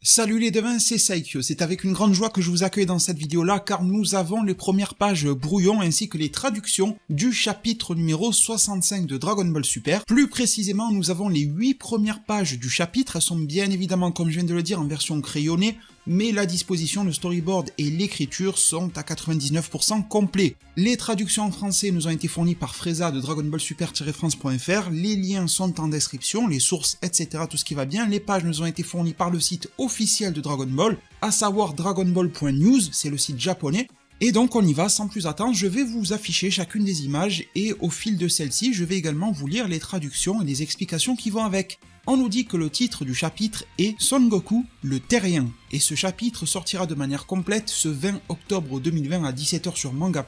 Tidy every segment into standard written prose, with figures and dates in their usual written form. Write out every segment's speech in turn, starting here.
Salut les devins, c'est Saikyo. C'est avec une grande joie que je vous accueille dans cette vidéo-là car nous avons les premières pages brouillon ainsi que les traductions du chapitre numéro 65 de Dragon Ball Super. Plus précisément, nous avons les 8 premières pages du chapitre. Elles sont bien évidemment, comme je viens de le dire, en version crayonnée, mais la disposition, le storyboard et l'écriture sont à 99% complets. Les traductions en français nous ont été fournies par Freza de Dragon Ball Super-France.fr, les liens sont en description, les sources, etc., tout ce qui va bien. Les pages nous ont été fournies par le site officiel de Dragon Ball, à savoir dragonball.news, c'est le site japonais. Et donc on y va sans plus attendre, je vais vous afficher chacune des images et au fil de celles-ci, je vais également vous lire les traductions et les explications qui vont avec. On nous dit que le titre du chapitre est Son Goku, le Terrien, et ce chapitre sortira de manière complète ce 20 octobre 2020 à 17h sur Manga+,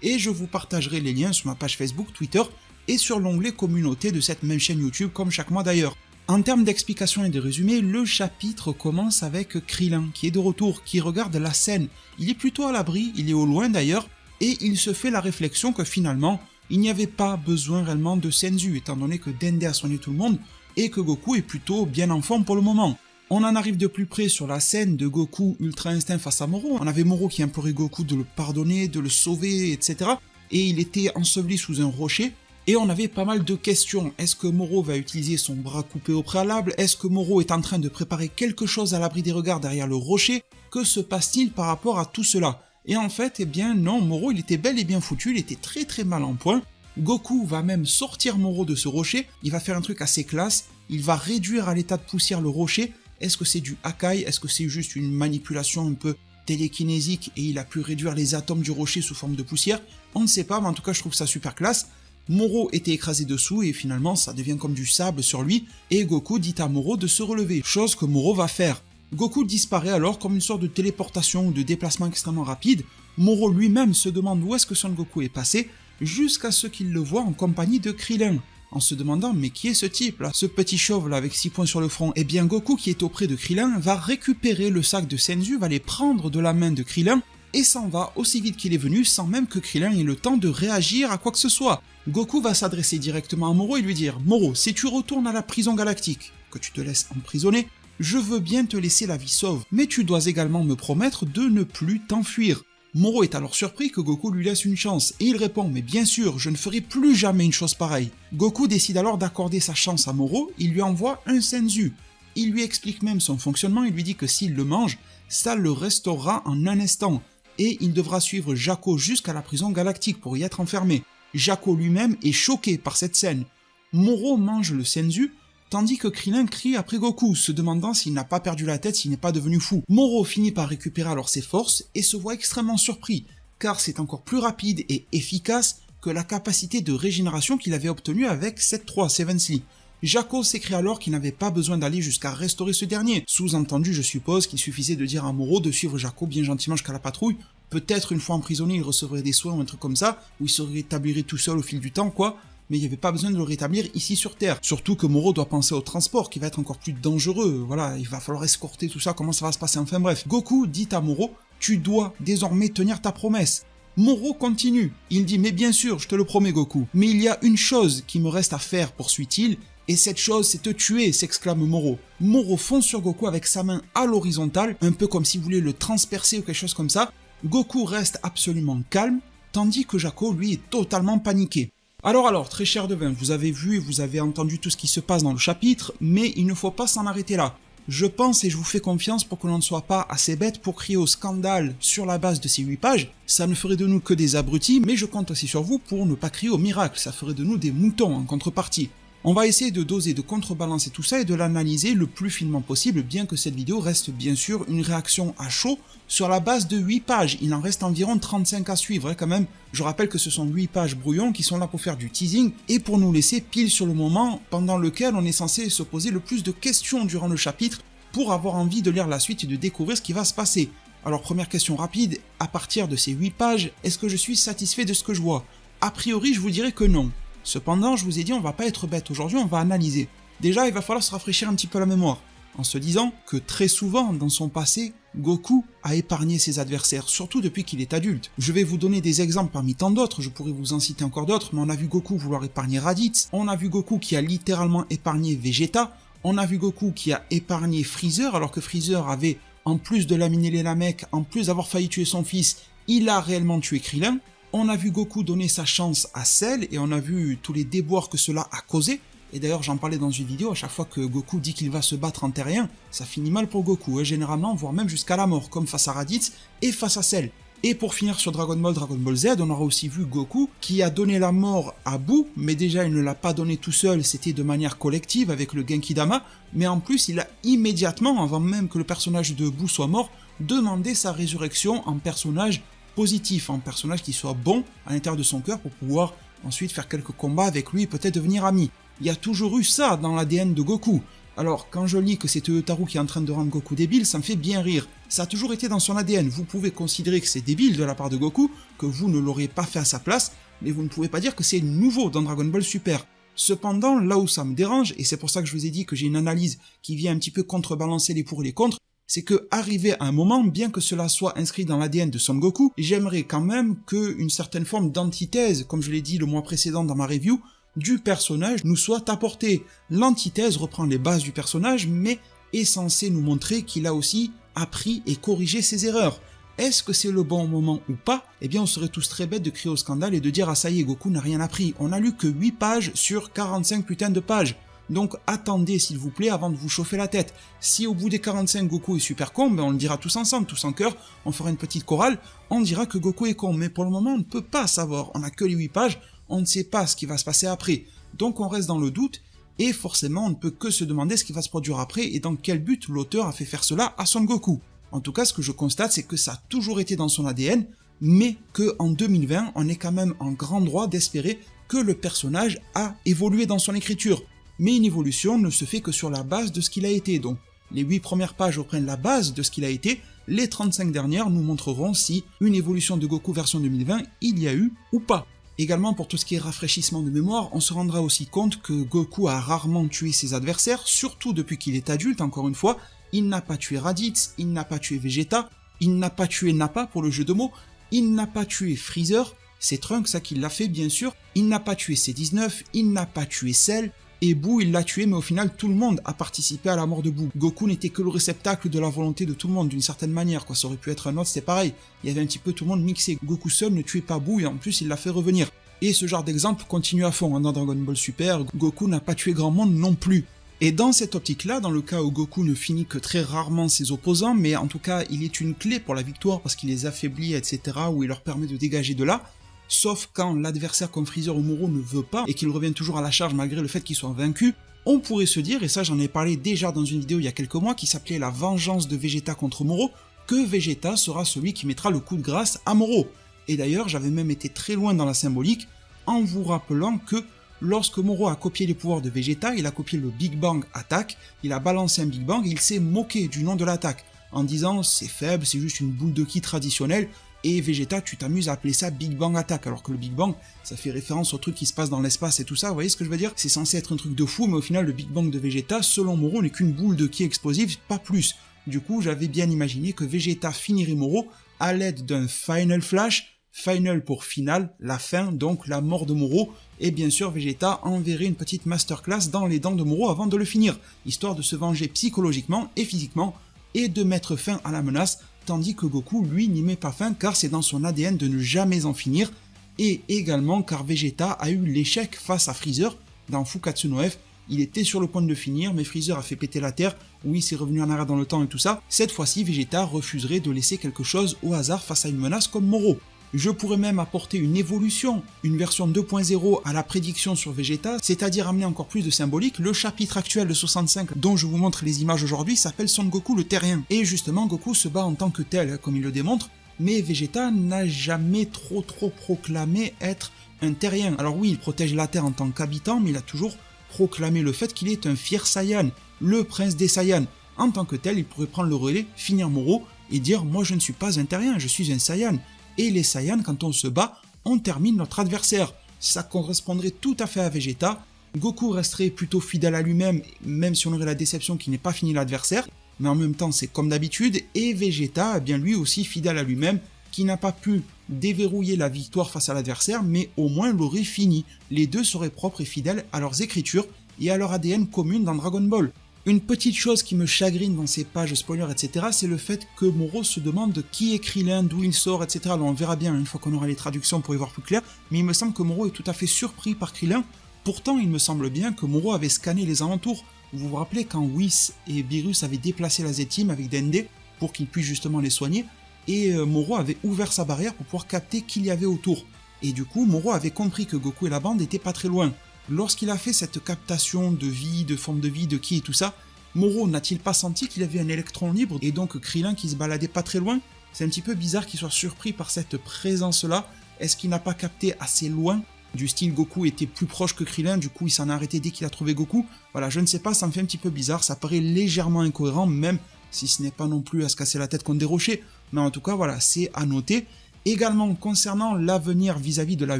et je vous partagerai les liens sur ma page Facebook, Twitter, et sur l'onglet communauté de cette même chaîne YouTube, comme chaque mois d'ailleurs. En termes d'explication et de résumé, le chapitre commence avec Krillin, qui est de retour, qui regarde la scène. Il est plutôt à l'abri, il est au loin d'ailleurs, et il se fait la réflexion que finalement, il n'y avait pas besoin réellement de Senzu, étant donné que Dende a soigné tout le monde, et que Goku est plutôt bien en forme pour le moment. On en arrive de plus près sur la scène de Goku Ultra Instinct face à Moro. On avait Moro qui implorait Goku de le pardonner, de le sauver, etc. Et il était enseveli sous un rocher. Et on avait pas mal de questions. Est-ce que Moro va utiliser son bras coupé au préalable? Est-ce que Moro est en train de préparer quelque chose à l'abri des regards derrière le rocher? Que se passe-t-il par rapport à tout cela? Et en fait, eh bien non, Moro il était bel et bien foutu, il était très très mal en point. Goku va même sortir Moro de ce rocher, il va faire un truc assez classe, il va réduire à l'état de poussière le rocher. Est-ce que c'est du Hakai? Est-ce que c'est juste une manipulation un peu télékinésique et il a pu réduire les atomes du rocher sous forme de poussière? On ne sait pas, mais en tout cas je trouve ça super classe. Moro était écrasé dessous et finalement ça devient comme du sable sur lui et Goku dit à Moro de se relever, chose que Moro va faire. Goku disparaît alors comme une sorte de téléportation ou de déplacement extrêmement rapide. Moro lui-même se demande où est-ce que Son Goku est passé, jusqu'à ce qu'il le voit en compagnie de Krillin, en se demandant mais qui est ce type là, ce petit chauve là avec 6 points sur le front. Et bien Goku qui est auprès de Krillin va récupérer le sac de Senzu, va les prendre de la main de Krillin et s'en va aussi vite qu'il est venu sans même que Krillin ait le temps de réagir à quoi que ce soit. Goku va s'adresser directement à Moro et lui dire « Moro, si tu retournes à la prison galactique, que tu te laisses emprisonner, je veux bien te laisser la vie sauve, mais tu dois également me promettre de ne plus t'enfuir. » Moro est alors surpris que Goku lui laisse une chance, et il répond « Mais bien sûr, je ne ferai plus jamais une chose pareille. » Goku décide alors d'accorder sa chance à Moro, il lui envoie un Senzu. Il lui explique même son fonctionnement, il lui dit que s'il le mange, ça le restaurera en un instant, et il devra suivre Jaco jusqu'à la prison galactique pour y être enfermé. Jaco lui-même est choqué par cette scène. Moro mange le Senzu, tandis que Krillin crie après Goku, se demandant s'il n'a pas perdu la tête, s'il n'est pas devenu fou. Moro finit par récupérer alors ses forces et se voit extrêmement surpris, car c'est encore plus rapide et efficace que la capacité de régénération qu'il avait obtenue avec 7-3 Sevensly. Jaco s'écrie alors qu'il n'avait pas besoin d'aller jusqu'à restaurer ce dernier. Sous-entendu, je suppose qu'il suffisait de dire à Moro de suivre Jaco bien gentiment jusqu'à la patrouille. Peut-être une fois emprisonné, il recevrait des soins ou un truc comme ça, ou il se rétablirait tout seul au fil du temps, quoi. Mais il n'y avait pas besoin de le rétablir ici sur Terre. Surtout que Moro doit penser au transport, qui va être encore plus dangereux. Voilà, il va falloir escorter tout ça, comment ça va se passer, enfin bref. Goku dit à Moro, tu dois désormais tenir ta promesse. Moro continue. Il dit, mais bien sûr, je te le promets Goku. Mais il y a une chose qui me reste à faire, poursuit-il. Et cette chose, c'est te tuer, s'exclame Moro. Moro fonce sur Goku avec sa main à l'horizontale, un peu comme s'il voulait le transpercer ou quelque chose comme ça. Goku reste absolument calme, tandis que Jaco, lui, est totalement paniqué. Alors, très cher devin, vous avez vu et vous avez entendu tout ce qui se passe dans le chapitre, mais il ne faut pas s'en arrêter là. Je pense et je vous fais confiance pour que l'on ne soit pas assez bête pour crier au scandale sur la base de ces 8 pages. Ça ne ferait de nous que des abrutis, mais je compte aussi sur vous pour ne pas crier au miracle, ça ferait de nous des moutons en contrepartie. On va essayer de doser, de contrebalancer tout ça et de l'analyser le plus finement possible, bien que cette vidéo reste bien sûr une réaction à chaud sur la base de 8 pages. Il en reste environ 35 à suivre quand même. Je rappelle que ce sont 8 pages brouillon qui sont là pour faire du teasing et pour nous laisser pile sur le moment pendant lequel on est censé se poser le plus de questions durant le chapitre pour avoir envie de lire la suite et de découvrir ce qui va se passer. Alors première question rapide, à partir de ces 8 pages, est-ce que je suis satisfait de ce que je vois? A priori, je vous dirais que non. Cependant, je vous ai dit, on va pas être bête aujourd'hui, on va analyser. Déjà, il va falloir se rafraîchir un petit peu la mémoire, en se disant que très souvent, dans son passé, Goku a épargné ses adversaires, surtout depuis qu'il est adulte. Je vais vous donner des exemples parmi tant d'autres, je pourrais vous en citer encore d'autres, mais on a vu Goku vouloir épargner Raditz, on a vu Goku qui a littéralement épargné Vegeta, On a vu Goku qui a épargné Freezer, alors que Freezer avait, en plus de laminer les Namek, en plus d'avoir failli tuer son fils, il a réellement tué Krillin. On a vu Goku donner sa chance à Cell, et on a vu tous les déboires que cela a causé. Et d'ailleurs j'en parlais dans une vidéo, à chaque fois que Goku dit qu'il va se battre en terrien, ça finit mal pour Goku, généralement, voire même jusqu'à la mort, comme face à Raditz et face à Cell. Et pour finir sur Dragon Ball Z, on aura aussi vu Goku qui a donné la mort à Boo, mais déjà il ne l'a pas donné tout seul, c'était de manière collective avec le Genki-Dama, mais en plus il a immédiatement, avant même que le personnage de Boo soit mort, demandé sa résurrection en personnage positif, en personnage qui soit bon à l'intérieur de son cœur pour pouvoir ensuite faire quelques combats avec lui et peut-être devenir ami. Il y a toujours eu ça dans l'ADN de Goku. Alors, quand je lis que c'est Toyotaru qui est en train de rendre Goku débile, ça me fait bien rire. Ça a toujours été dans son ADN. Vous pouvez considérer que c'est débile de la part de Goku, que vous ne l'auriez pas fait à sa place, mais vous ne pouvez pas dire que c'est nouveau dans Dragon Ball Super. Cependant, là où ça me dérange, et c'est pour ça que je vous ai dit que j'ai une analyse qui vient un petit peu contrebalancer les pour et les contre, c'est que, arrivé à un moment, bien que cela soit inscrit dans l'ADN de Son Goku, j'aimerais quand même qu'une certaine forme d'antithèse, comme je l'ai dit le mois précédent dans ma review, du personnage nous soit apportée. L'antithèse reprend les bases du personnage, mais est censée nous montrer qu'il a aussi appris et corrigé ses erreurs. Est-ce que c'est le bon moment ou pas? Eh bien on serait tous très bêtes de crier au scandale et de dire ah ça y est, Goku n'a rien appris. On a lu que 8 pages sur 45 putains de pages. Donc attendez s'il vous plaît avant de vous chauffer la tête. Si au bout des 45 Goku est super con, ben on le dira tous ensemble, tous en chœur, on fera une petite chorale, on dira que Goku est con. Mais pour le moment on ne peut pas savoir, on n'a que les 8 pages, on ne sait pas ce qui va se passer après. Donc on reste dans le doute, et forcément on ne peut que se demander ce qui va se produire après et dans quel but l'auteur a fait faire cela à Son Goku. En tout cas ce que je constate c'est que ça a toujours été dans son ADN, mais qu'en 2020 on est quand même en grand droit d'espérer que le personnage a évolué dans son écriture. Mais une évolution ne se fait que sur la base de ce qu'il a été, donc les 8 premières pages reprennent la base de ce qu'il a été, les 35 dernières nous montreront si une évolution de Goku version 2020 il y a eu ou pas. Également pour tout ce qui est rafraîchissement de mémoire, on se rendra aussi compte que Goku a rarement tué ses adversaires, surtout depuis qu'il est adulte, encore une fois. Il n'a pas tué Raditz, il n'a pas tué Vegeta, il n'a pas tué Nappa pour le jeu de mots, il n'a pas tué Freezer, c'est Trunks ça qui l'a fait bien sûr, il n'a pas tué C19, il n'a pas tué Cell, et Boo il l'a tué mais au final tout le monde a participé à la mort de Boo. Goku n'était que le réceptacle de la volonté de tout le monde d'une certaine manière, quoi. Ça aurait pu être un autre, c'était pareil, il y avait un petit peu tout le monde mixé. Goku seul ne tuait pas Boo et en plus il l'a fait revenir. Et ce genre d'exemple continue à fond, dans Dragon Ball Super, Goku n'a pas tué grand monde non plus. Et dans cette optique-là, dans le cas où Goku ne finit que très rarement ses opposants, mais en tout cas il est une clé pour la victoire parce qu'il les affaiblit, etc., ou il leur permet de dégager de là, sauf quand l'adversaire comme Freezer ou Moro ne veut pas, et qu'il revient toujours à la charge malgré le fait qu'il soit vaincu, on pourrait se dire, et ça j'en ai parlé déjà dans une vidéo il y a quelques mois qui s'appelait La vengeance de Vegeta contre Moro, que Vegeta sera celui qui mettra le coup de grâce à Moro. Et d'ailleurs j'avais même été très loin dans la symbolique, en vous rappelant que lorsque Moro a copié les pouvoirs de Vegeta, il a copié le Big Bang Attack, il a balancé un Big Bang et il s'est moqué du nom de l'attaque, en disant c'est faible, c'est juste une boule de ki traditionnelle, et Vegeta tu t'amuses à appeler ça Big Bang Attack, alors que le Big Bang ça fait référence au truc qui se passe dans l'espace et tout ça, vous voyez ce que je veux dire? C'est censé être un truc de fou, mais au final le Big Bang de Vegeta, selon Moro, n'est qu'une boule de ki explosive, pas plus. Du coup j'avais bien imaginé que Vegeta finirait Moro à l'aide d'un Final Flash, Final pour final, la fin, donc la mort de Moro, et bien sûr Vegeta enverrait une petite masterclass dans les dents de Moro avant de le finir, histoire de se venger psychologiquement et physiquement, et de mettre fin à la menace, tandis que Goku, lui, n'y met pas fin car c'est dans son ADN de ne jamais en finir, et également car Vegeta a eu l'échec face à Freezer dans Fukatsu no F. Il était sur le point de le finir, mais Freezer a fait péter la terre, oui c'est revenu en arrière dans le temps et tout ça. Cette fois-ci Vegeta refuserait de laisser quelque chose au hasard face à une menace comme Moro. Je pourrais même apporter une évolution, une version 2.0 à la prédiction sur Vegeta, c'est-à-dire amener encore plus de symbolique. Le chapitre actuel de 65 dont je vous montre les images aujourd'hui s'appelle Son Goku le Terrien. Et justement Goku se bat en tant que tel, comme il le démontre, mais Vegeta n'a jamais trop proclamé être un Terrien. Alors oui, il protège la Terre en tant qu'habitant, mais il a toujours proclamé le fait qu'il est un fier Saiyan, le prince des Saiyans. En tant que tel, il pourrait prendre le relais, finir Moro, et dire « moi je ne suis pas un Terrien, je suis un Saiyan ». Et les Saiyans, quand on se bat, on termine notre adversaire. Ça correspondrait tout à fait à Vegeta. Goku resterait plutôt fidèle à lui-même, même si on aurait la déception qu'il n'ait pas fini l'adversaire, mais en même temps c'est comme d'habitude, et Vegeta, eh bien lui aussi fidèle à lui-même, qui n'a pas pu déverrouiller la victoire face à l'adversaire, mais au moins l'aurait fini. Les deux seraient propres et fidèles à leurs écritures et à leur ADN commune dans Dragon Ball. Une petite chose qui me chagrine dans ces pages spoilers, etc., c'est le fait que Moro se demande qui est Krillin, d'où il sort, etc. Alors on verra bien une fois qu'on aura les traductions pour y voir plus clair, mais il me semble que Moro est tout à fait surpris par Krillin. Pourtant, il me semble bien que Moro avait scanné les alentours. Vous vous rappelez quand Whis et Beerus avaient déplacé la Z-Team avec Dende pour qu'ils puissent justement les soigner, et Moro avait ouvert sa barrière pour pouvoir capter qu'il y avait autour. Et du coup, Moro avait compris que Goku et la bande étaient pas très loin. Lorsqu'il a fait cette captation de vie, de forme de vie, de ki et tout ça, Moro n'a-t-il pas senti qu'il avait un électron libre et donc Krillin qui se baladait pas très loin? C'est un petit peu bizarre qu'il soit surpris par cette présence-là. Est-ce qu'il n'a pas capté assez loin? Du style Goku était plus proche que Krillin, du coup il s'en a arrêté dès qu'il a trouvé Goku. Voilà, je ne sais pas, ça me fait un petit peu bizarre, ça paraît légèrement incohérent, même si ce n'est pas non plus à se casser la tête contre des rochers. Mais en tout cas, voilà, c'est à noter. Également, concernant l'avenir vis-à-vis de la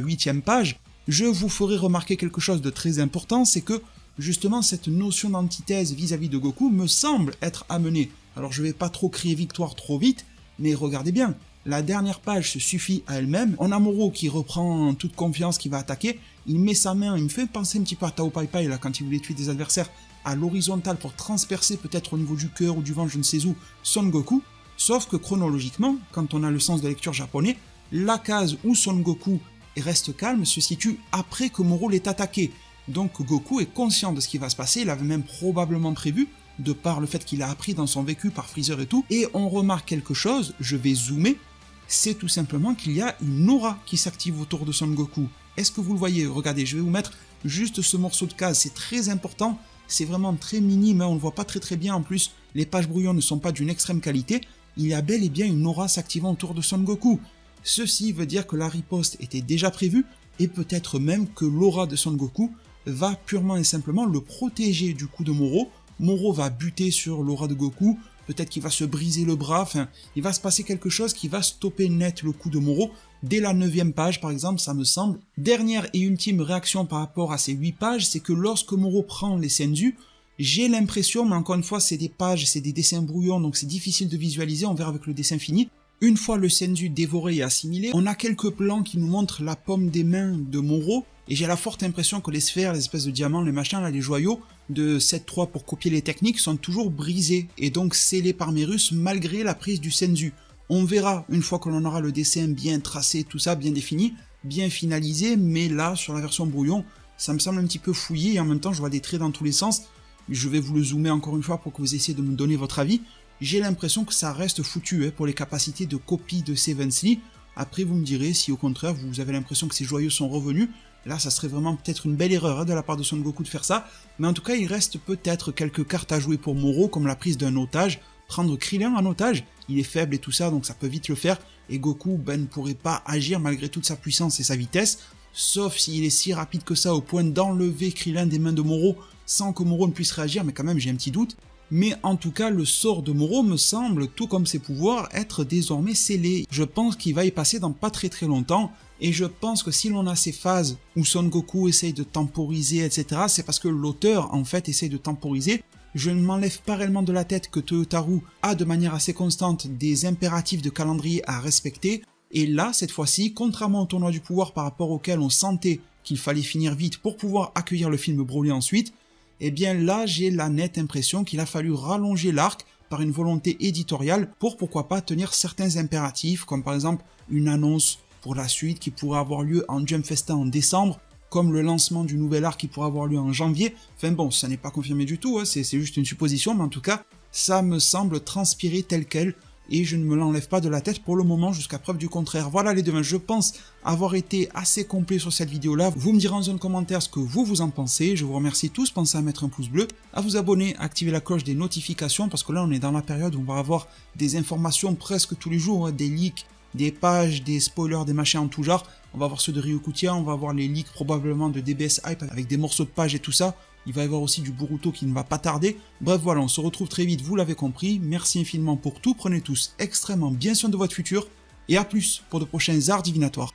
8e page, je vous ferai remarquer quelque chose de très important, c'est que justement cette notion d'antithèse vis-à-vis de Goku me semble être amenée. Alors je vais pas trop crier victoire trop vite, mais regardez bien, la dernière page se suffit à elle-même, on a Moro qui reprend toute confiance, qui va attaquer, il met sa main, il me fait penser un petit peu à Tao Pai Pai là, quand il voulait tuer des adversaires à l'horizontale pour transpercer peut-être au niveau du cœur ou du ventre, je ne sais où, Son Goku, sauf que chronologiquement, quand on a le sens de lecture japonais, la case où Son Goku reste calme se situe après que Moro l'ait attaqué. Donc Goku est conscient de ce qui va se passer, il avait même probablement prévu, de par le fait qu'il a appris dans son vécu par Freezer et tout, et on remarque quelque chose, je vais zoomer, c'est tout simplement qu'il y a une aura qui s'active autour de Son Goku. Est-ce que vous le voyez? Regardez, je vais vous mettre juste ce morceau de case, c'est très important, c'est vraiment très minime, hein, on ne le voit pas très bien, en plus les pages brouillons ne sont pas d'une extrême qualité, il y a bel et bien une aura s'activant autour de Son Goku. Ceci veut dire que la riposte était déjà prévue, et peut-être même que l'aura de Son Goku va purement et simplement le protéger du coup de Moro. Moro va buter sur l'aura de Goku, peut-être qu'il va se briser le bras, enfin, il va se passer quelque chose qui va stopper net le coup de Moro. Dès la 9e page par exemple, ça me semble. Dernière et ultime réaction par rapport à ces 8 pages, c'est que lorsque Moro prend les Senzu, j'ai l'impression, mais encore une fois c'est des pages, c'est des dessins brouillons, donc c'est difficile de visualiser, on verra avec le dessin fini. Une fois le Senzu dévoré et assimilé, on a quelques plans qui nous montrent la paume des mains de Moro, et j'ai la forte impression que les sphères, les espèces de diamants, les machins, là, les joyaux de 7-3 pour copier les techniques sont toujours brisés, et donc scellés par Merus malgré la prise du Senzu. On verra une fois que l'on aura le dessin bien tracé, tout ça bien défini, bien finalisé, mais là, sur la version brouillon, ça me semble un petit peu fouillé, et en même temps je vois des traits dans tous les sens. Je vais vous le zoomer encore une fois pour que vous essayiez de me donner votre avis. J'ai l'impression que ça reste foutu pour les capacités de copie de Sevensley. Après vous me direz si au contraire vous avez l'impression que ces joyaux sont revenus. Là ça serait vraiment peut-être une belle erreur de la part de Son Goku de faire ça. Mais en tout cas il reste peut-être quelques cartes à jouer pour Moro, comme la prise d'un otage. Prendre Krillin en otage, il est faible et tout ça donc ça peut vite le faire. Et Goku ne pourrait pas agir malgré toute sa puissance et sa vitesse. Sauf s'il est si rapide que ça au point d'enlever Krillin des mains de Moro sans que Moro ne puisse réagir, mais quand même j'ai un petit doute. Mais en tout cas, le sort de Moro me semble, tout comme ses pouvoirs, être désormais scellé. Je pense qu'il va y passer dans pas très longtemps, et je pense que si l'on a ces phases où Son Goku essaye de temporiser, etc., c'est parce que l'auteur, en fait, essaye de temporiser. Je ne m'enlève pas réellement de la tête que Toyotaru a de manière assez constante des impératifs de calendrier à respecter, et là, cette fois-ci, contrairement au tournoi du pouvoir par rapport auquel on sentait qu'il fallait finir vite pour pouvoir accueillir le film Broly ensuite, eh bien là j'ai la nette impression qu'il a fallu rallonger l'arc par une volonté éditoriale pour pourquoi pas tenir certains impératifs, comme par exemple une annonce pour la suite qui pourrait avoir lieu en Jump Festa en décembre, comme le lancement du nouvel arc qui pourrait avoir lieu en janvier. Enfin bon, ça n'est pas confirmé du tout, c'est juste une supposition, mais en tout cas, ça me semble transpirer tel quel, et je ne me l'enlève pas de la tête pour le moment jusqu'à preuve du contraire. Voilà les deux, je pense avoir été assez complet sur cette vidéo là. Vous me direz en zone commentaire ce que vous en pensez. Je vous remercie tous, pensez à mettre un pouce bleu, à vous abonner, à activer la cloche des notifications, parce que là on est dans la période où on va avoir des informations presque tous les jours, des leaks, des pages, des spoilers, des machins en tout genre. On va voir ceux de Ryokutia, on va voir les leaks probablement de DBS Hype avec des morceaux de pages et tout ça. Il va y avoir aussi du Boruto qui ne va pas tarder. Bref voilà, on se retrouve très vite, vous l'avez compris. Merci infiniment pour tout, prenez tous extrêmement bien soin de votre futur. Et à plus pour de prochains arts divinatoires.